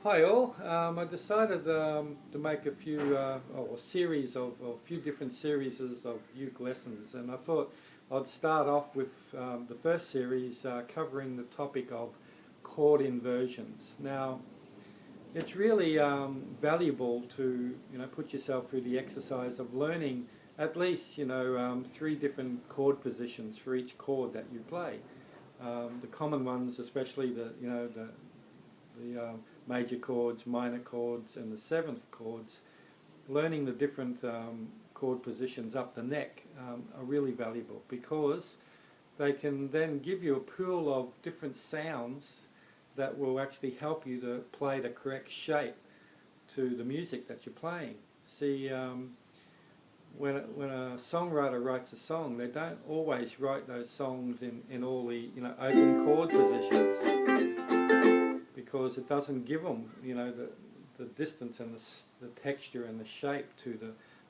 Hi all. I decided to make a few, a few different series of uke lessons, and I thought I'd start off with the first series covering the topic of chord inversions. Now, it's really valuable to put yourself through the exercise of learning at least 3 different chord positions for each chord that you play. The common ones, especially the major chords, minor chords, and the 7th chords, learning the different chord positions up the neck are really valuable, because they can then give you a pool of different sounds that will actually help you to play the correct shape to the music that you're playing. See, when a songwriter writes a song, they don't always write those songs in all the open chord positions, because it doesn't give them the distance and the texture and the shape to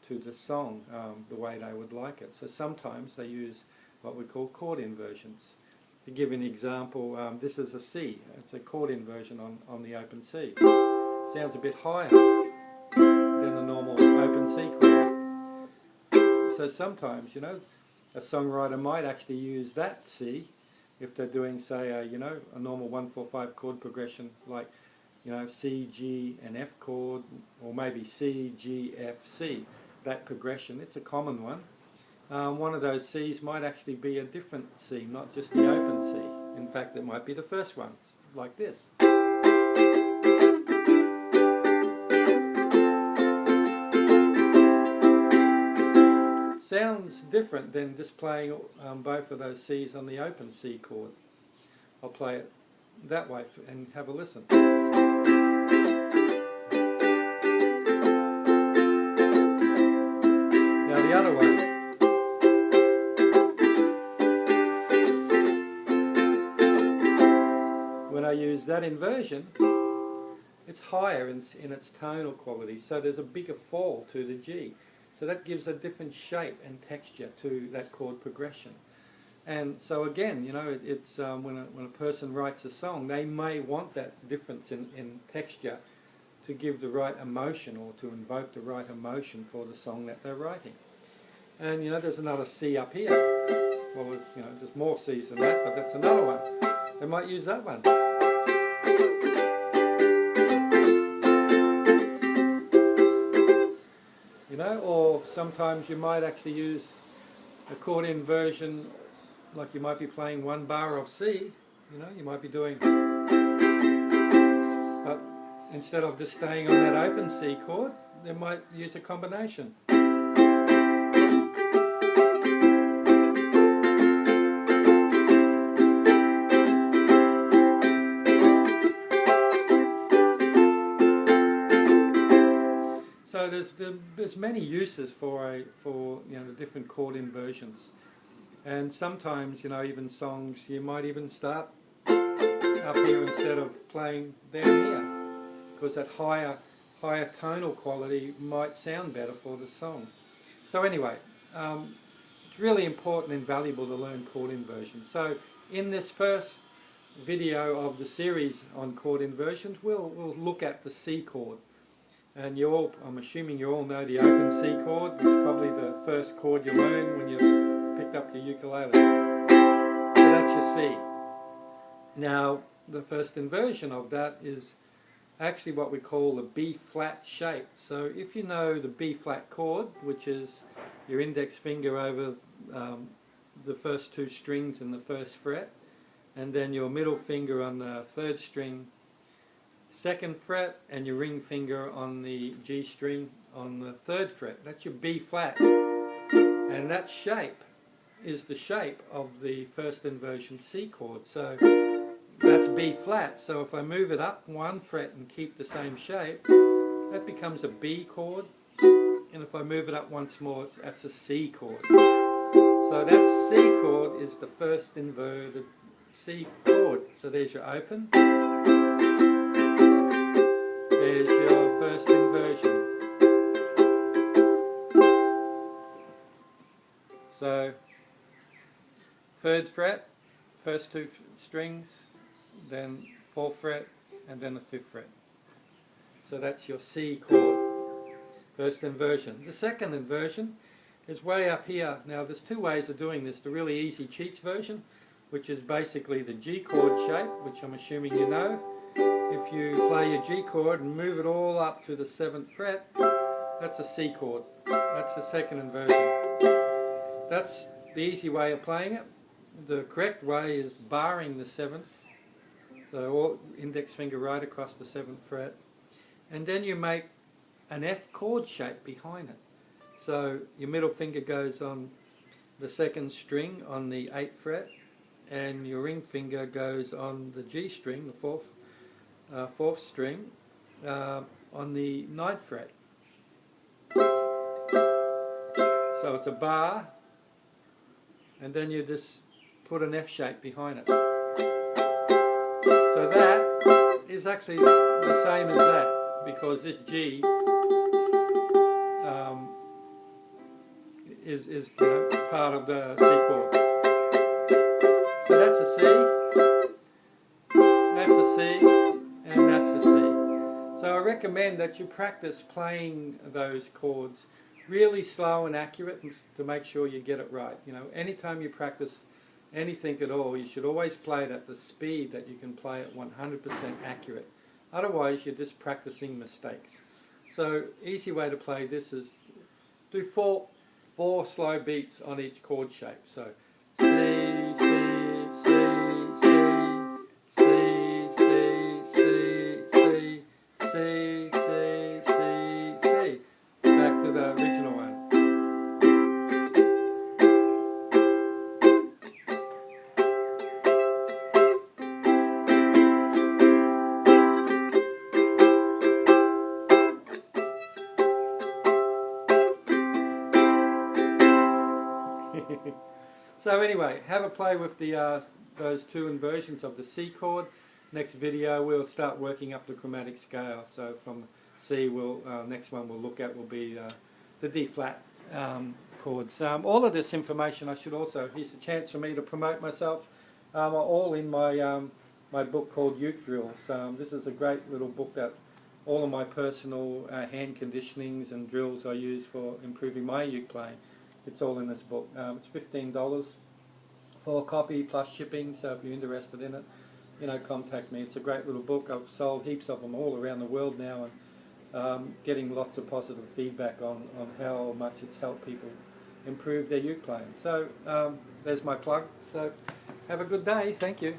the song the way they would like it. So sometimes they use what we call chord inversions. To give an example, this is a C. It's a chord inversion on the open C. Sounds a bit higher than the normal open C chord. So sometimes a songwriter might actually use that C if they're doing, say, a normal 1-4-5 chord progression, like C, G, and F chord, or maybe C, G, F, C. That progression, it's a common one. One of those C's might actually be a different C, not just the open C. In fact, it might be the first one, like this. Sounds different than just playing both of those C's on the open C chord. I'll play it that way and have a listen. Now the other way. When I use that inversion, it's higher in its tonal quality, so there's a bigger fall to the G. So that gives a different shape and texture to that chord progression. And so again, it's when a person writes a song, they may want that difference in texture to give the right emotion, or to invoke the right emotion for the song that they're writing. And there's another C up here. Well, there's more C's than that, but that's another one. They might use that one. Or sometimes you might actually use a chord inversion, like you might be playing 1 bar of C, you might be doing, but instead of just staying on that open C chord, they might use a combination. So there's many uses for the different chord inversions, and sometimes even songs you might even start up here instead of playing down here, because that higher tonal quality might sound better for the song. So anyway, it's really important and valuable to learn chord inversions. So in this first video of the series on chord inversions, we'll look at the C chord. And I'm assuming you all know the open C chord. It's probably the first chord you learn when you picked up your ukulele. So that's your C. Now, the first inversion of that is actually what we call the B flat shape. So if you know the B flat chord, which is your index finger over the first 2 strings in the 1st fret, and then your middle finger on the 3rd string, 2nd fret, and your ring finger on the G string on the 3rd fret. That's your B flat. And that shape is the shape of the first inversion C chord. So that's B flat. So if I move it up 1 fret and keep the same shape, that becomes a B chord. And if I move it up once more, that's a C chord. So that C chord is the first inverted C chord. So there's your open. There's your first inversion. So 3rd fret, first 2 strings, then 4th fret, and then the 5th fret. So that's your C chord, first inversion. The second inversion is way up here. Now there's two ways of doing this. The really easy cheats version, which is basically the G chord shape, which I'm assuming you know. If you play your G chord and move it all up to the 7th fret, that's a C chord. That's the second inversion. That's the easy way of playing it. The correct way is barring the 7th, so all index finger right across the 7th fret, and then you make an F chord shape behind it. So your middle finger goes on the 2nd string on the 8th fret, and your ring finger goes on the G string, the 4th string, on the 9th fret. So it's a bar, and then you just put an F shape behind it. So that is actually the same as that, because this G is part of the C chord. So that's a C, that's a C, and that's a C. So I recommend that you practice playing those chords really slow and accurate to make sure you get it right. You know, anytime you practice anything at all, you should always play it at the speed that you can play it 100% accurate. Otherwise, you're just practicing mistakes. So, easy way to play this is do four slow beats on each chord shape. So, C, C, C, C, C, C, C, C, C, C, C, C. Back to the original one. So anyway, have a play with the those two inversions of the C chord. Next video we'll start working up the chromatic scale. So from C, next one we'll look at will be the D flat chords. All of this information, I should also, here's a chance for me to promote myself, are all in my my book called Uke Drills. This is a great little book that all of my personal hand conditionings and drills I use for improving my uke playing. It's all in this book. It's $15 for a copy plus shipping, so if you're interested in it, you know, contact me. It's a great little book. I've sold heaps of them all around the world now, and getting lots of positive feedback on how much it's helped people improve their uke playing. So there's my plug. So have a good day. Thank you.